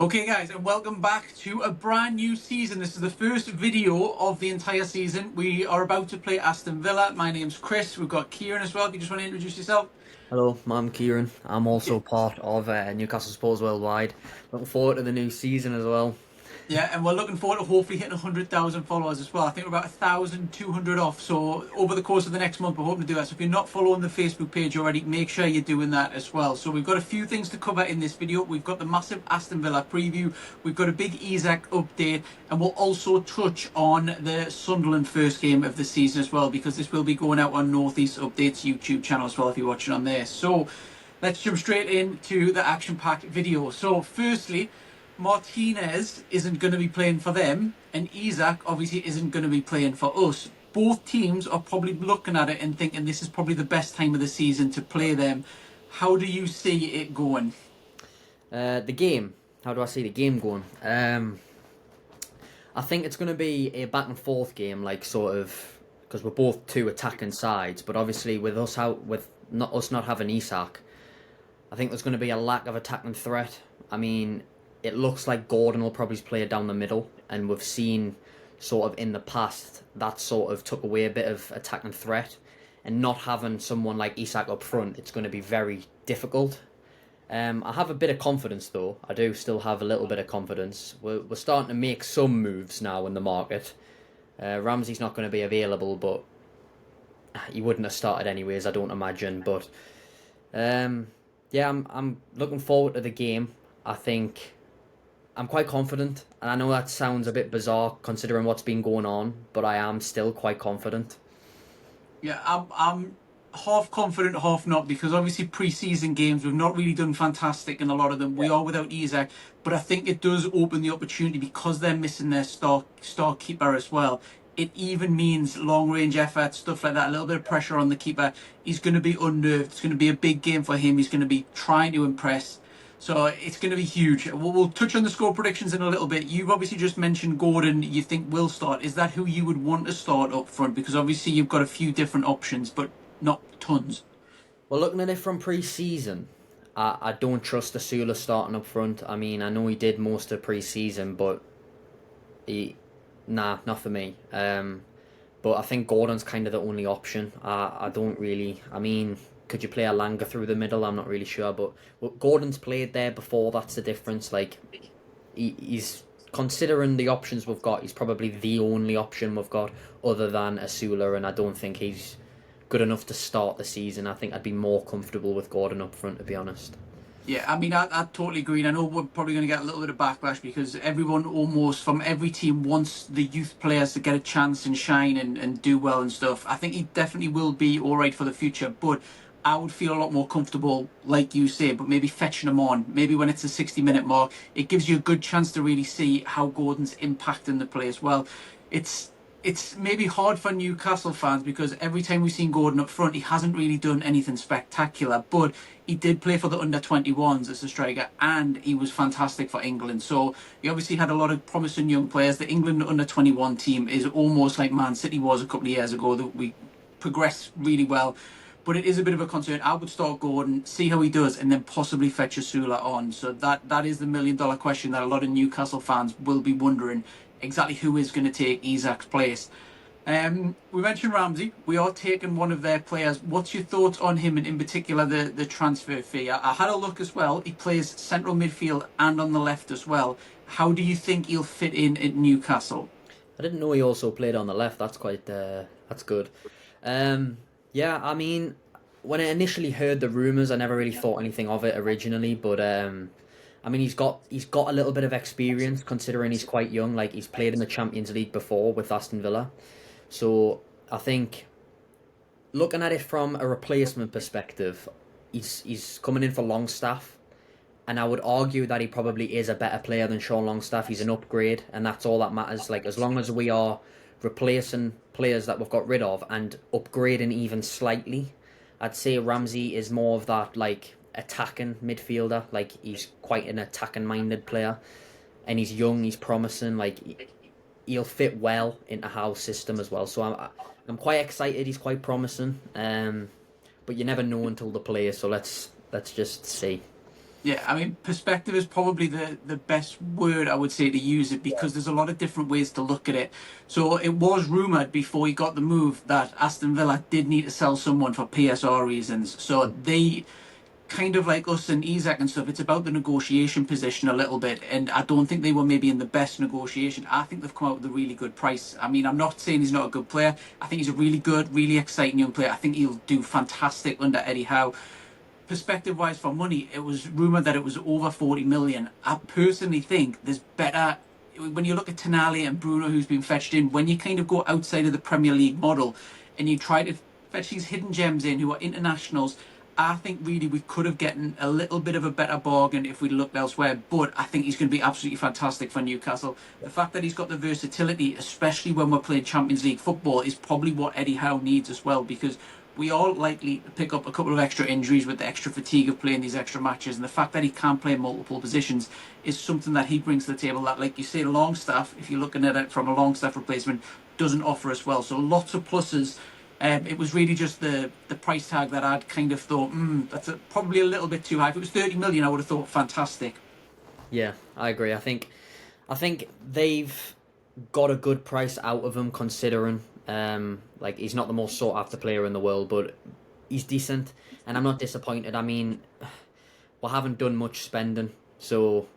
Okay, guys, and welcome back to a brand new season. This is the first video of the entire season. We are about to play Aston Villa. My name's Chris. We've got Kieran as well. If you just want to introduce yourself. Hello, I'm Kieran. I'm also part of Newcastle Sports Worldwide. Looking forward to the new season as well. Yeah, and we're looking forward to hopefully hitting 100,000 followers as well. I think we're about 1,200 off. So over the course of the next month, we're hoping to do that. So if you're not following the Facebook page already, make sure you're doing that as well. So we've got a few things to cover in this video. We've got the massive Aston Villa preview. We've got a big Isak update. And we'll also touch on the Sunderland first game of the season as well, because this will be going out on Northeast Updates YouTube channel as well if you're watching on there. So let's jump straight into the action-packed video. So firstly, Martinez isn't going to be playing for them, and Isak obviously isn't going to be playing for us. Both teams are probably looking at it and thinking this is probably the best time of the season to play them. How do you see it going? The game. How do I see the game going? I think it's going to be a back and forth game, like sort of because we're both two attacking sides. But obviously, with us not having Isak, I think there's going to be a lack of attacking threat. I mean, it looks like Gordon will probably play down the middle, and we've seen sort of in the past that sort of took away a bit of attacking threat, and not having someone like Isak up front, it's going to be very difficult. I have a bit of confidence though. I do still have a little bit of confidence. We're starting to make some moves now in the market. Ramsey's not going to be available, but he wouldn't have started anyways, I don't imagine. But yeah, I'm looking forward to the game. I think I'm quite confident, and I know that sounds a bit bizarre considering what's been going on, but I am still quite confident. Yeah, I'm half confident, half not, because obviously pre-season games we've not really done fantastic in a lot of them. We are without Isak, but I think it does open the opportunity because they're missing their star keeper as well. It even means long range effort, stuff like that, a little bit of pressure on the keeper. He's going to be unnerved. It's going to be a big game for him. He's going to be trying to impress. So it's going to be huge. We'll touch on the score predictions in a little bit. You've obviously just mentioned Gordon, you think will start. Is that who you would want to start up front? Because obviously you've got a few different options, but not tons. Well, looking at it from pre-season, I don't trust Asula starting up front. I mean, I know he did most of pre-season, but not for me. But I think Gordon's kind of the only option. I don't really. I mean, could you play Alanga through the middle? I'm not really sure, but Gordon's played there before. That's the difference. Like, he's considering the options we've got. He's probably the only option we've got other than Asula, and I don't think he's good enough to start the season. I think I'd be more comfortable with Gordon up front, to be honest. Yeah, I mean, I totally agree. And I know we're probably going to get a little bit of backlash because everyone almost from every team wants the youth players to get a chance and shine and do well and stuff. I think he definitely will be all right for the future, but I would feel a lot more comfortable, like you say, but maybe fetching him on. Maybe when it's a 60-minute mark, it gives you a good chance to really see how Gordon's impacting the play as well. It's it's maybe hard for Newcastle fans because every time we've seen Gordon up front, he hasn't really done anything spectacular. But he did play for the under 21s as a striker, and he was fantastic for England. So he obviously had a lot of promising young players. The England under 21 team is almost like Man City was a couple of years ago, that we progressed really well. But it is a bit of a concern. I would start Gordon, see how he does, and then possibly fetch Asula on. So that is the $1 million question that a lot of Newcastle fans will be wondering exactly who is going to take Isak's place. We mentioned Ramsey. We are taking one of their players. What's your thoughts on him, and in particular the transfer fee? I had a look as well. He plays central midfield and on the left as well. How do you think he'll fit in at Newcastle? I didn't know he also played on the left. That's quite that's good. Yeah, I mean, when I initially heard the rumours, I never really thought anything of it originally. But I mean, he's got a little bit of experience considering he's quite young. Like, he's played in the Champions League before with Aston Villa, so I think looking at it from a replacement perspective, he's coming in for Longstaff, and I would argue that he probably is a better player than Sean Longstaff. He's an upgrade, and that's all that matters. Like, as long as we are replacing players that we've got rid of and upgrading even slightly, I'd say Ramsey is more of that, like, attacking midfielder. Like, he's quite an attacking minded player, and he's young, he's promising. Like, he'll fit well into Howe's system as well. So I'm quite excited. He's quite promising. But you never know until the play. So let's just see. Yeah, I mean, perspective is probably the best word I would say to use it because there's a lot of different ways to look at it. So it was rumoured before he got the move that Aston Villa did need to sell someone for PSR reasons. So they kind of like us and Isak and stuff, it's about the negotiation position a little bit. And I don't think they were maybe in the best negotiation. I think they've come out with a really good price. I mean, I'm not saying he's not a good player. I think he's a really good, really exciting young player. I think he'll do fantastic under Eddie Howe. Perspective wise for money, it was rumoured that it was over 40 million. I personally think there's better. When you look at Tonali and Bruno, who's been fetched in, when you kind of go outside of the Premier League model and you try to fetch these hidden gems in who are internationals, I think really we could have gotten a little bit of a better bargain if we'd looked elsewhere. But I think he's going to be absolutely fantastic for Newcastle. The fact that he's got the versatility, especially when we're playing Champions League football, is probably what Eddie Howe needs as well because we are likely to pick up a couple of extra injuries with the extra fatigue of playing these extra matches. And the fact that he can play multiple positions is something that he brings to the table that, like you say, Longstaff, if you're looking at it from a Longstaff replacement, doesn't offer as well. So lots of pluses. It was really just the price tag that I'd kind of thought, that's probably a little bit too high. If it was 30 million, I would have thought fantastic. Yeah, I agree. I think they've got a good price out of him considering like he's not the most sought after player in the world, but he's decent and I'm not disappointed. I mean, we haven't done much spending, so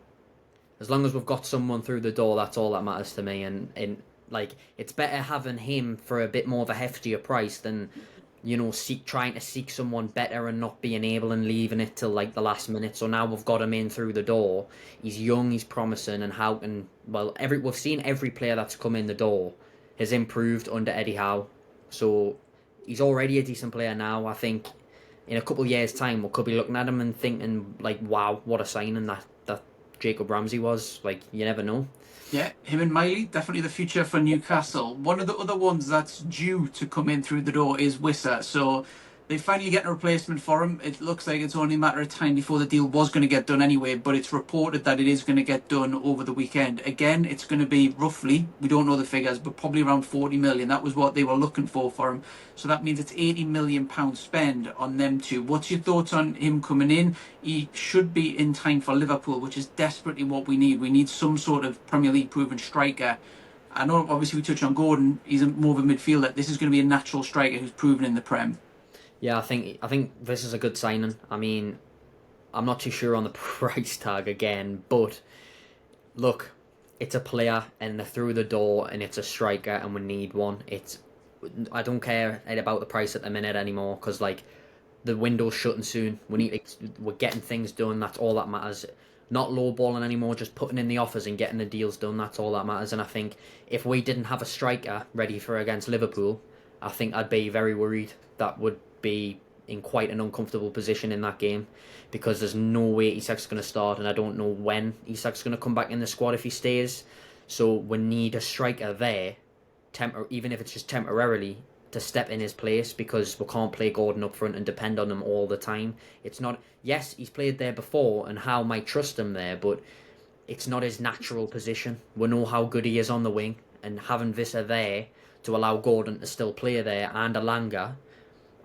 as long as we've got someone through the door, that's all that matters to me. And like it's better having him for a bit more of a heftier price than trying to seek someone better and not being able and leaving it till like the last minute. So now we've got him in through the door. He's young, he's promising, and how can we've seen every player that's come in the door has improved under Eddie Howe. So he's already a decent player now. I think in a couple of years' time we could be looking at him and thinking like, wow, what a signing that Jacob Ramsey was. Like you never know. Yeah, him and Miley, definitely the future for Newcastle. One of the other ones that's due to come in through the door is Wissa. So they finally get a replacement for him. It looks like it's only a matter of time before the deal was going to get done anyway, but it's reported that it is going to get done over the weekend. Again, it's going to be roughly, we don't know the figures, but probably around 40 million. That was what they were looking for him. So that means it's 80 million pounds spend on them two. What's your thoughts on him coming in? He should be in time for Liverpool, which is desperately what we need. We need some sort of Premier League proven striker. I know obviously we touched on Gordon, he's more of a midfielder. This is going to be a natural striker who's proven in the Prem. Yeah, I think this is a good signing. I mean, I'm not too sure on the price tag again, but look, it's a player and they're through the door and it's a striker and we need one. I don't care about the price at the minute anymore because like the window's shutting soon. We're getting things done. That's all that matters. Not lowballing anymore, just putting in the offers and getting the deals done. That's all that matters. And I think if we didn't have a striker ready for against Liverpool, I think I'd be very worried. That would be in quite an uncomfortable position in that game because there's no way Isak's going to start and I don't know when Isak's going to come back in the squad if he stays. So we need a striker there, even if it's just temporarily, to step in his place because we can't play Gordon up front and depend on him all the time. It's not, yes, he's played there before and Howe might trust him there, but it's not his natural position. We know how good he is on the wing and having Wissa there to allow Gordon to still play there and Alanga,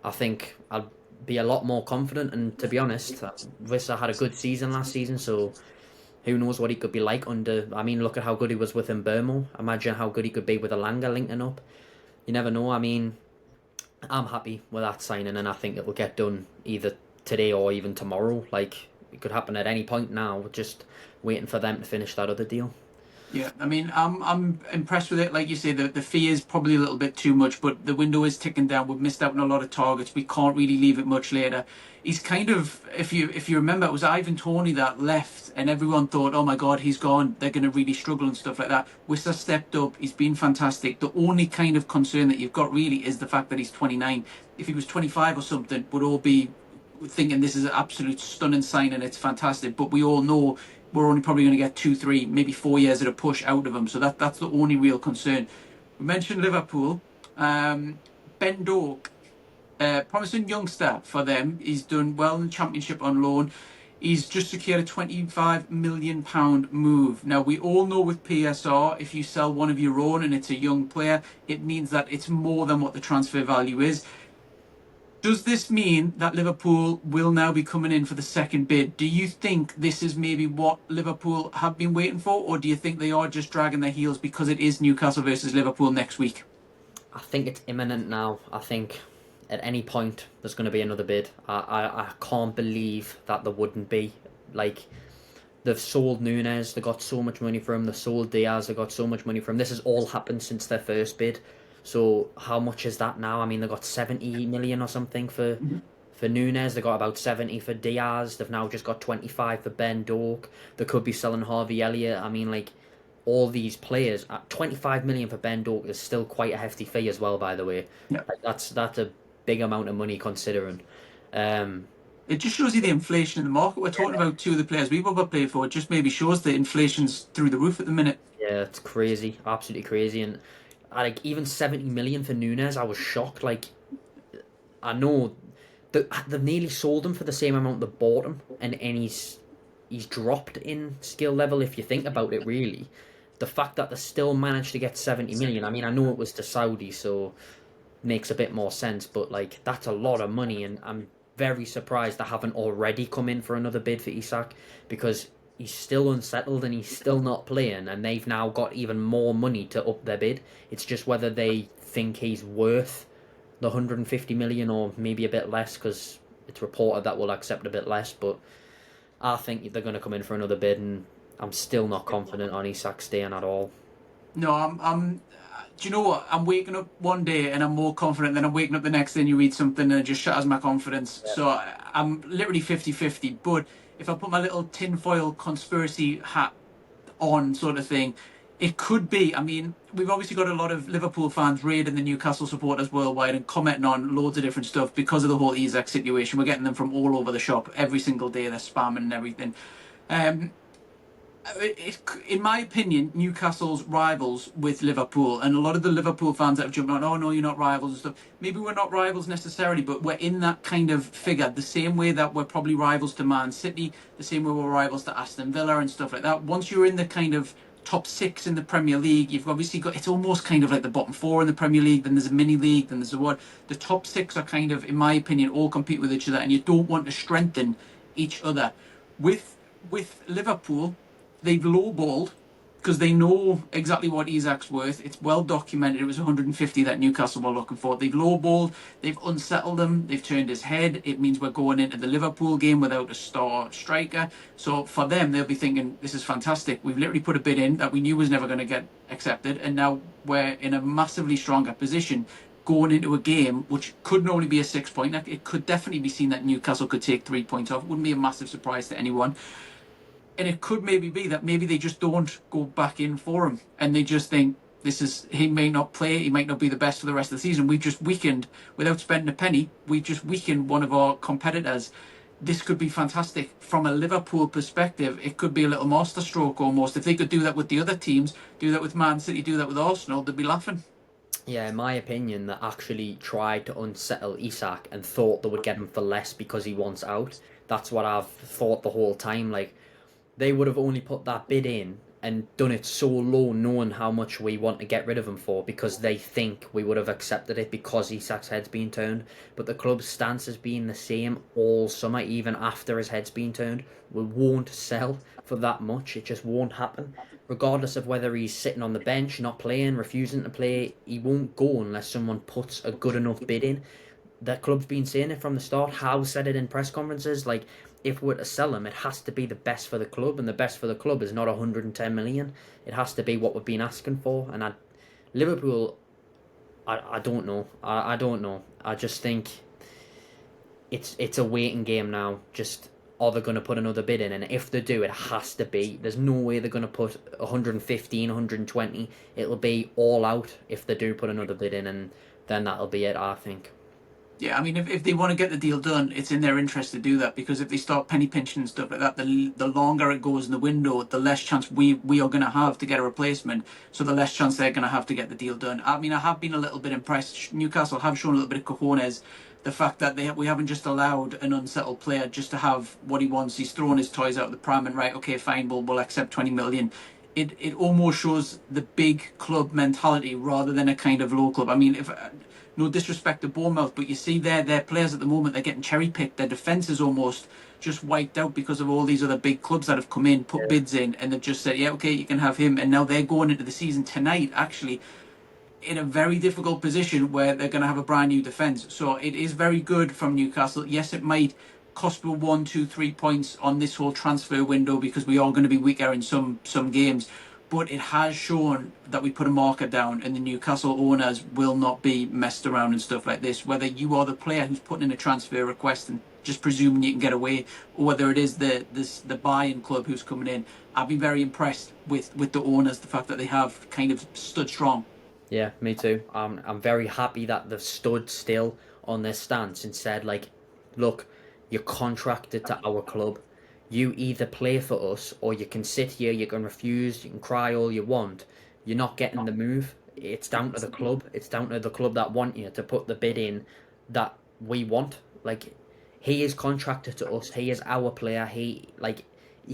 I think I'll be a lot more confident. And to be honest, Wissa had a good season last season, so who knows what he could be like under. I mean, look at how good he was with Mbermo. Imagine how good he could be with Alanga linking up. You never know. I mean, I'm happy with that signing, and I think it will get done either today or even tomorrow. Like, it could happen at any point now. We're just waiting for them to finish that other deal. Yeah, I mean, I'm impressed with it. Like you say, the fee is probably a little bit too much, but the window is ticking down. We've missed out on a lot of targets. We can't really leave it much later. He's kind of, if you remember, it was Ivan Toney that left, and everyone thought, oh my God, he's gone. They're going to really struggle and stuff like that. Wissa stepped up. He's been fantastic. The only kind of concern that you've got really is the fact that he's 29. If he was 25 or something, we'd all be thinking this is an absolute stunning sign and it's fantastic. But we all know we're only probably going to get 2, 3, maybe 4 years at a push out of him. So that's the only real concern. We mentioned Liverpool. Ben Doak, promising youngster for them. He's done well in the Championship on loan. He's just secured a £25 million move. Now, we all know with PSR, if you sell one of your own and it's a young player, it means that it's more than what the transfer value is. Does this mean that Liverpool will now be coming in for the second bid? Do you think this is maybe what Liverpool have been waiting for, or do you think they are just dragging their heels because it is Newcastle versus Liverpool next week? I think it's imminent now. I think at any point there's going to be another bid. I can't believe that there wouldn't be. Like, they've sold Nunes, they got so much money for him. They sold Diaz, they got so much money for him. This has all happened since their first bid. So how much is that now? I mean, they got 70 million or something for Nunes. They got about 70 for Diaz. They've now just got 25 for Ben Doak. They could be selling Harvey Elliott. I mean, like, all these players at 25 million for Ben Doak is still quite a hefty fee as well, by the way. Yeah. Like, that's a big amount of money considering. Um, It just shows you the inflation in the market. We're talking about two of the players we've ever played for. It just maybe shows the inflation's through the roof at the minute. yeah, it's crazy, absolutely crazy, and like even 70 million for Nunes, I was shocked. Like, I know they've nearly sold him for the same amount they bought him, and he's dropped in skill level if you think about it. Really, the fact that they still managed to get 70 million. I mean, I know it was to Saudi, so makes a bit more sense, but like that's a lot of money, and I'm very surprised they haven't already come in for another bid for Isak because he's still unsettled and he's still not playing, and they've now got even more money to up their bid. It's just whether they think he's worth the 150 million or maybe a bit less, because it's reported that we'll accept a bit less, but I think they're going to come in for another bid, and I'm still not confident on Isak staying at all. No, do you know what? I'm waking up one day and I'm more confident than I'm waking up the next day and you read something and it just shatters my confidence. Yeah. So I'm literally 50-50. But if I put my little tinfoil conspiracy hat on, sort of thing, it could be. I mean, we've obviously got a lot of Liverpool fans raiding the Newcastle supporters worldwide and commenting on loads of different stuff because of the whole Isak situation. We're getting them from all over the shop every single day. They're spamming and everything. Um, in my opinion, Newcastle's rivals with Liverpool, and a lot of the Liverpool fans that have jumped on, oh no, you're not rivals and stuff. Maybe we're not rivals necessarily, but we're in that kind of figure, the same way that we're probably rivals to Man City, the same way we're rivals to Aston Villa and stuff like that. Once you're in the kind of top six in the Premier League, you've obviously got, it's almost kind of like the bottom four in the Premier League, then there's a mini league, then there's a what. The top six are kind of, in my opinion, all compete with each other, and you don't want to strengthen each other. With Liverpool, they've lowballed because they know exactly what Isak's worth. It's well documented. It was 150 that Newcastle were looking for. They've lowballed. They've unsettled him. They've turned his head. It means we're going into the Liverpool game without a star striker. So for them, they'll be thinking, this is fantastic. We've literally put a bid in that we knew was never going to get accepted. And now we're in a massively stronger position going into a game which could normally be a 6 point. It could definitely be seen that Newcastle could take 3 points off. It wouldn't be a massive surprise to anyone. And it could maybe be that maybe they just don't go back in for him and they just think he may not play, he might not be the best for the rest of the season. We've just weakened, without spending a penny, we've just weakened one of our competitors. This could be fantastic. From a Liverpool perspective, it could be a little masterstroke almost. If they could do that with the other teams, do that with Man City, do that with Arsenal, they'd be laughing. Yeah, in my opinion, that actually tried to unsettle Isak and thought they would get him for less because he wants out. That's what I've thought the whole time. Like, they would have only put that bid in and done it so low, knowing how much we want to get rid of him for, because they think we would have accepted it because Isak's head's been turned. But the club's stance has been the same all summer, even after his head's been turned. We won't sell for that much. It just won't happen. Regardless of whether he's sitting on the bench, not playing, refusing to play, he won't go unless someone puts a good enough bid in. That club's been saying it from the start. Howe said it in press conferences. Like, if we're to sell him, it has to be the best for the club, and the best for the club is not 110 million. It has to be what we've been asking for. And Liverpool, I don't know. I don't know. I just think it's a waiting game now. Just, are they going to put another bid in? And if they do, it has to be. There's no way they're going to put 115, 120. It'll be all out if they do put another bid in, and then that'll be it, I think. Yeah, I mean, if they want to get the deal done, it's in their interest to do that, because if they start penny pinching and stuff like that, the longer it goes in the window, the less chance we are going to have to get a replacement. So the less chance they're going to have to get the deal done. I mean, I have been a little bit impressed. Newcastle have shown a little bit of cojones. The fact that we haven't just allowed an unsettled player just to have what he wants. He's thrown his toys out of the pram and, right, okay, fine, we'll accept 20 million. It almost shows the big club mentality rather than a kind of low club. I mean, if no disrespect to Bournemouth, but you see their players at the moment, they're getting cherry picked. Their defence is almost just wiped out because of all these other big clubs that have come in, put bids in, and they've just said, yeah, okay, you can have him. And now they're going into the season tonight, actually, in a very difficult position where they're going to have a brand new defence. So it is very good from Newcastle. Yes, it might cost me 1, 2, 3 points on this whole transfer window because we are going to be weaker in some games. But it has shown that we put a marker down, and the Newcastle owners will not be messed around and stuff like this. Whether you are the player who's putting in a transfer request and just presuming you can get away, or whether it is the buying club who's coming in, I've been very impressed with the owners, the fact that they have kind of stood strong. Yeah, me too. I'm very happy that they've stood still on their stance and said, like, look, you're contracted to our club. You either play for us or you can sit here, you can refuse, you can cry all you want. You're not getting the move. It's down to the club. It's down to the club that want you to put the bid in that we want. Like, he is contracted to us. He is our player. He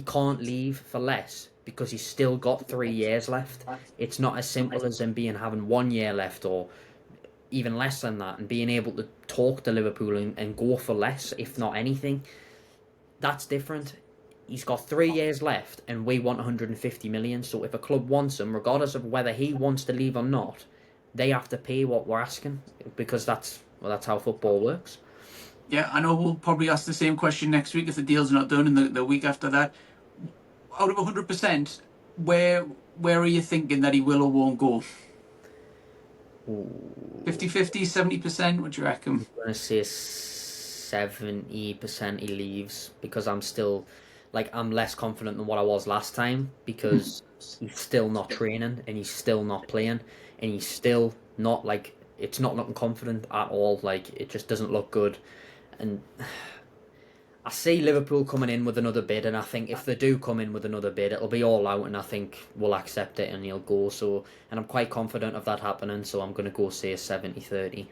can't leave for less because he's still got 3 years left. It's not as simple as him having 1 year left or even less than that, and being able to talk to Liverpool and go for less, if not anything. That's different. He's got 3 years left, and we want 150 million. So if a club wants him, regardless of whether he wants to leave or not, they have to pay what we're asking, because that's how football works. Yeah, I know we'll probably ask the same question next week if the deal's not done, and the week after that. Out of 100%, where are you thinking that he will or won't go? 50-50, 70%? What do you reckon? I'm going to say 70% he leaves, because I'm still, I'm less confident than what I was last time, because he's still not training, and he's still not playing, and he's still not, it's not looking confident at all. It just doesn't look good. And I see Liverpool coming in with another bid, and I think if they do come in with another bid, it'll be all out, and I think we'll accept it and he'll go. And I'm quite confident of that happening, so I'm going to go say 70-30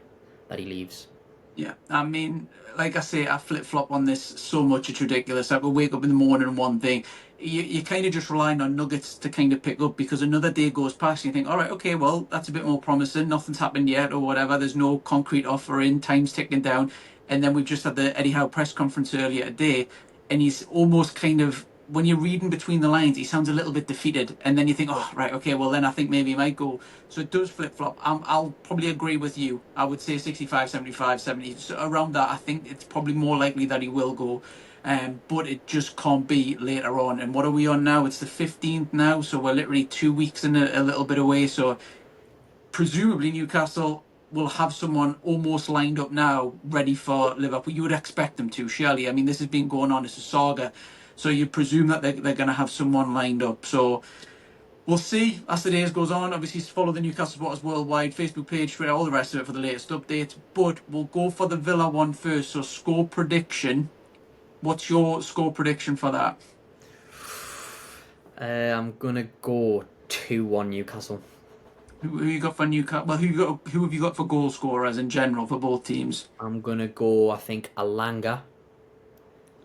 that he leaves. Yeah, I mean, like I say, I flip-flop on this so much, it's ridiculous. I could wake up in the morning and one thing. You're kind of just relying on nuggets to kind of pick up, because another day goes past and you think, all right, okay, well, that's a bit more promising. Nothing's happened yet or whatever. There's no concrete offer in. Time's ticking down. And then we've just had the Eddie Howe press conference earlier today, and he's almost kind of, when you're reading between the lines, he sounds a little bit defeated. And then you think, oh, right, okay, well, then I think maybe he might go. So it does flip-flop. I'll probably agree with you. I would say 65, 75, 70. So around that, I think it's probably more likely that he will go. But it just can't be later on. And what are we on now? It's the 15th now, so we're literally 2 weeks and a little bit away. So presumably Newcastle will have someone almost lined up now, ready for Liverpool. You would expect them to, surely. I mean, this has been going on. It's a saga. So you presume that they're going to have someone lined up. So we'll see as the days goes on. Obviously, follow the Newcastle Supporters Worldwide Facebook page, Twitter, all the rest of it for the latest updates. But we'll go for the Villa one first. So score prediction. What's your score prediction for that? I'm going to go 2-1 Newcastle. Who you got for Newcastle? Well, who have you got for goal scorers in general for both teams? I'm going to go, I think, Alanga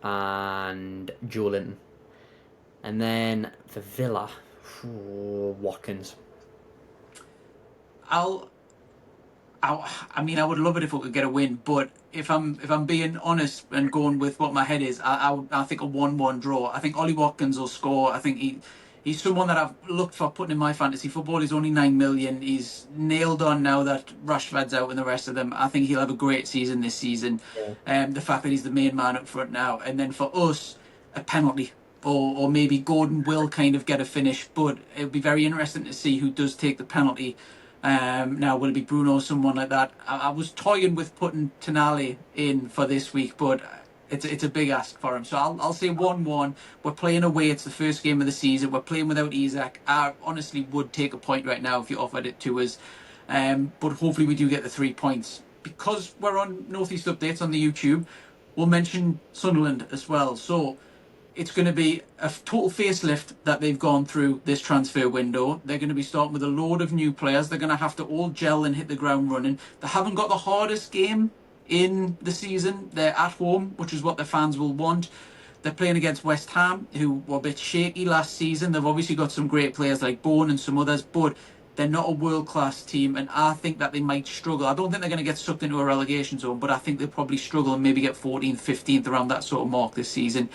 and Joelinton. And then for Villa, Watkins. I mean, I would love it if we could get a win, but if I'm being honest and going with what my head is, I think a 1-1 draw. I think Ollie Watkins will score. I think he's someone that I've looked for putting in my fantasy football. He's only 9 million. He's nailed on now that Rashford's out and the rest of them. I think he'll have a great season this season. Yeah. The fact that he's the main man up front now. And then for us, a penalty. Or maybe Gordon will kind of get a finish, but it'll be very interesting to see who does take the penalty. Now, will it be Bruno or someone like that? I was toying with putting Tonali in for this week, but it's a big ask for him. So I'll say 1-1. We're playing away. It's the first game of the season. We're playing without Isak. I honestly would take a point right now if you offered it to us. But hopefully we do get the 3 points. Because we're on Northeast Updates on the YouTube, we'll mention Sunderland as well. So it's going to be a total facelift that they've gone through this transfer window. They're going to be starting with a load of new players. They're going to have to all gel and hit the ground running. They haven't got the hardest game in the season. They're at home, which is what their fans will want. They're playing against West Ham, who were a bit shaky last season. They've obviously got some great players like Bourne and some others, but They're not a world-class team, and I think that they might struggle. I don't think they're going to get sucked into a relegation zone, but I think they'll probably struggle and maybe get 14th, 15th, around that sort of mark this season.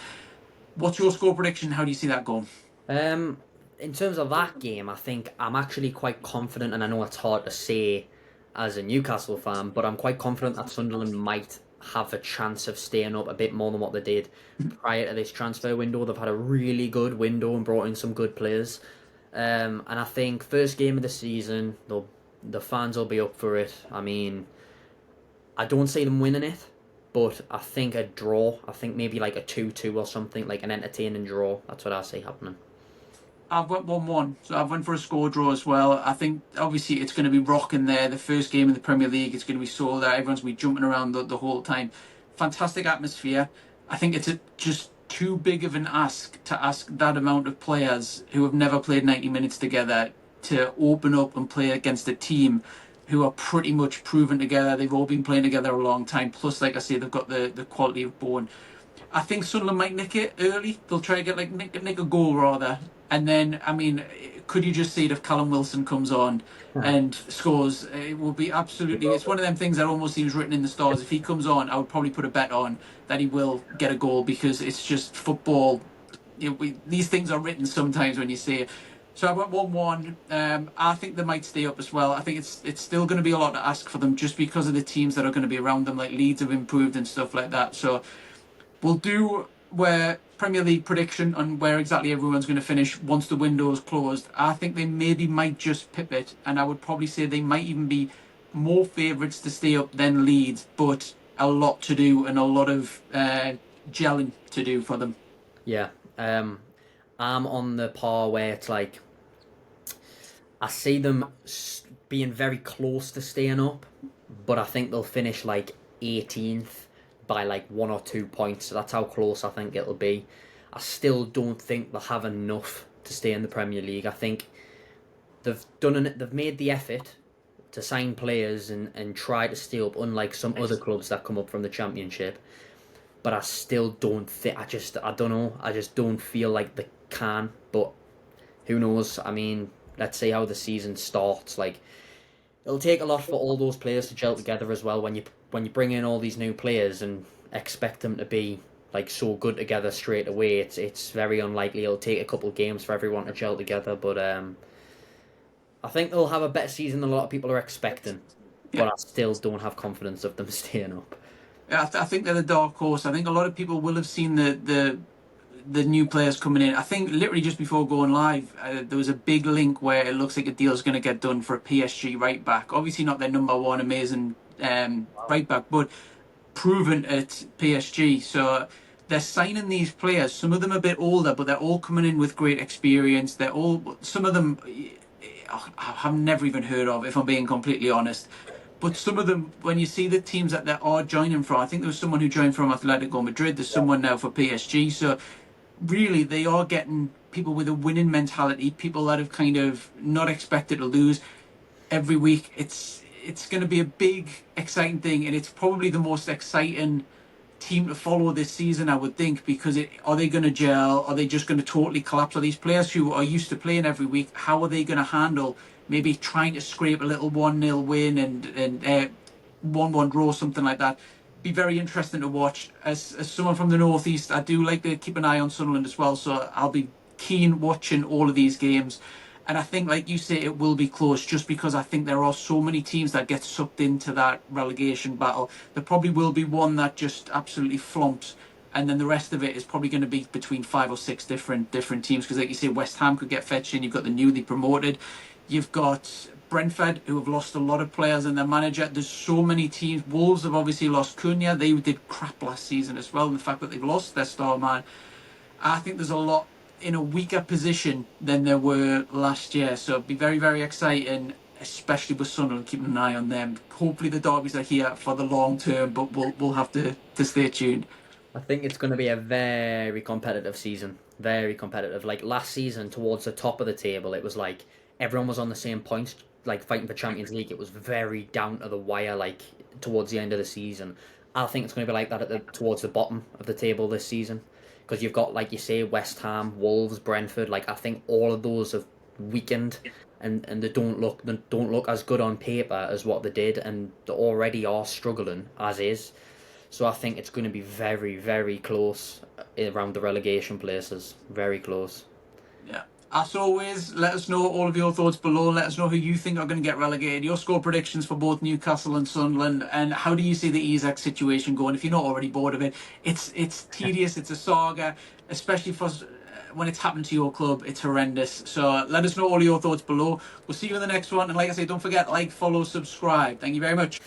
What's your score prediction? How do you see that going? Um, in terms of that game, I think I'm actually quite confident, and I know it's hard to say as a Newcastle fan, but I'm quite confident that Sunderland might have a chance of staying up a bit more than what they did prior to this transfer window. They've had a really good window and brought in some good players. And I think first game of the season, the fans will be up for it. I mean, I don't see them winning it, but I think a draw. I think maybe like a 2-2 or something, like an entertaining draw. That's what I see happening. I've went 1-1, so I've went for a score draw as well. I think obviously it's going to be rocking there. The first game in the Premier League, it's going to be sold out. Everyone's going to be jumping around the whole time. Fantastic atmosphere. I think it's just too big of an ask to ask that amount of players who have never played 90 minutes together to open up and play against a team who are pretty much proven together. They've all been playing together a long time. Plus, like I say, they've got the quality of bone. I think Sunderland might nick it early. They'll try to get like nick a goal rather, and then I mean, could you just see it if Callum Wilson comes on and scores? It will be absolutely. It's one of them things that almost seems written in the stars. If he comes on, I would probably put a bet on that he will get a goal because it's just football. These things are written sometimes when you see it. So I went 1-1. I think they might stay up as well. I think it's still going to be a lot to ask for them just because of the teams that are going to be around them. Like Leeds have improved and stuff like that. So we'll do where Premier League prediction on where exactly everyone's going to finish once the window's closed. I think they maybe might just pip it, and I would probably say they might even be more favourites to stay up than Leeds, but a lot to do and a lot of gelling to do for them. Yeah. I'm on the par where it's like I see them being very close to staying up, but I think they'll finish like 18th by like 1 or 2 points. So that's how close I think it'll be. I still don't think they'll have enough to stay in the Premier League. I think they've made the effort to sign players and try to stay up, unlike some other clubs that come up from the Championship. But I still don't think. I don't know. I just don't feel like they can. But who knows? I mean, let's see how the season starts. Like, it'll take a lot for all those players to gel together as well. When you bring in all these new players and expect them to be like so good together straight away, it's very unlikely. It'll take a couple of games for everyone to gel together. But I think they'll have a better season than a lot of people are expecting. But I still don't have confidence of them staying up. Yeah, I think they're the dark horse. I think a lot of people will have seen the new players coming in. I think literally just before going live, there was a big link where it looks like a deal's going to get done for a PSG right back. Obviously not their number one amazing right back, but proven at PSG. So they're signing these players. Some of them a bit older, but they're all coming in with great experience. Some of them I've never even heard of, if I'm being completely honest. But some of them, when you see the teams that they are joining from, I think there was someone who joined from Atletico Madrid. There's someone now for PSG. So really, they are getting people with a winning mentality, people that have kind of not expected to lose every week. It's going to be a big, exciting thing, and it's probably the most exciting team to follow this season, I would think, because are they going to gel? Are they just going to totally collapse? Are these players who are used to playing every week, how are they going to handle maybe trying to scrape a little 1-0 win and 1-1 draw, something like that? Be very interesting to watch. As someone from the northeast, I do like to keep an eye on Sunderland as well, so I'll be keen watching all of these games. And I think, like you say, it will be close just because I think there are so many teams that get sucked into that relegation battle. There probably will be one that just absolutely flumps, and then the rest of it is probably going to be between 5 or 6 different teams. Because, like you say, West Ham could get fetched in. You've got the newly promoted. You've got Brentford, who have lost a lot of players and their manager. There's so many teams. Wolves have obviously lost Cunha. They did crap last season as well. And the fact that they've lost their star man, I think there's a lot in a weaker position than there were last year. So it'd be very, very exciting, especially with Sunderland, keeping an eye on them. Hopefully the derbies are here for the long term, but we'll have to stay tuned. I think it's going to be a very competitive season. Very competitive. Like last season, towards the top of the table, it was like everyone was on the same points, like fighting for Champions League. It was very down to the wire, like towards the end of the season. I think it's going to be like that towards the bottom of the table this season. Because you've got, like you say, West Ham, Wolves, Brentford. Like I think all of those have weakened and they don't look as good on paper as what they did, and they already are struggling as is. So I think it's going to be very, very close around the relegation places. Very close. Yeah. As always, let us know all of your thoughts below. Let us know who you think are going to get relegated. Your score predictions for both Newcastle and Sunderland, and how do you see the Isak situation going? If you're not already bored of it, it's tedious. It's a saga, especially for when it's happened to your club. It's horrendous. So let us know all your thoughts below. We'll see you in the next one. And like I say, don't forget, like, follow, subscribe. Thank you very much.